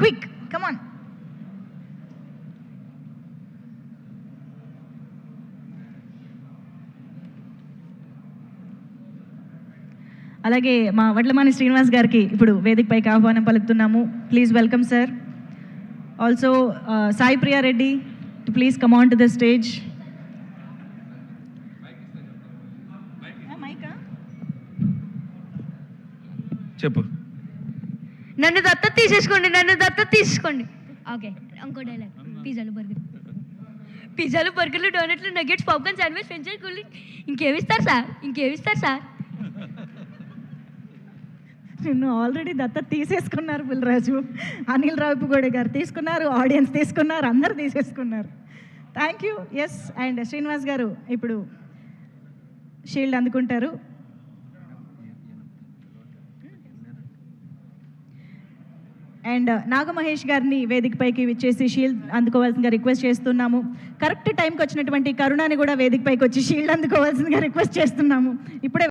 Quick come on. అలాగే మా వడ్లమాని శ్రీనివాస్ గారికి ఇప్పుడు వేదికపైకి ఆహ్వానం పలుకుతున్నాము. Please welcome sir. Also Sai Priya Reddy to please come on to the stage. చెప్పు. నన్ను దత్తత తీసేసుకోండి, నన్ను దత్తత తీసుకోండి. ఓకే, ఇంకో డైలాగ్. పిజ్జాలు బర్గర్లు డోనట్లు nuggets popcorn sandwich French fries cool drink ఇంకేమిస్తారు సార్, ఇంకేమిస్తారు సార్? నిన్ను ఆల్రెడీ దత్తత తీసేసుకున్నారు పుల్రాజు. అనిల్ రావిపూడి గారు తీసుకున్నారు, ఆడియన్స్ తీసుకున్నారు, అందరు తీసేసుకున్నారు. Thank you. Yes, and Srinivas garu ఇప్పుడు షీల్డ్ అందుకుంటారు. అండ్ నాగమహేష్ గారిని వేదికపైకి విచ్చేసి షీల్డ్ అందుకోవాల్సిందిగా రిక్వెస్ట్ చేస్తున్నాము. కరెక్ట్ టైంకి వచ్చినటువంటి కరుణాని కూడా వేదికపైకి వచ్చి షీల్డ్ అందుకోవాల్సిందిగా రిక్వెస్ట్ చేస్తున్నాము. ఇప్పుడే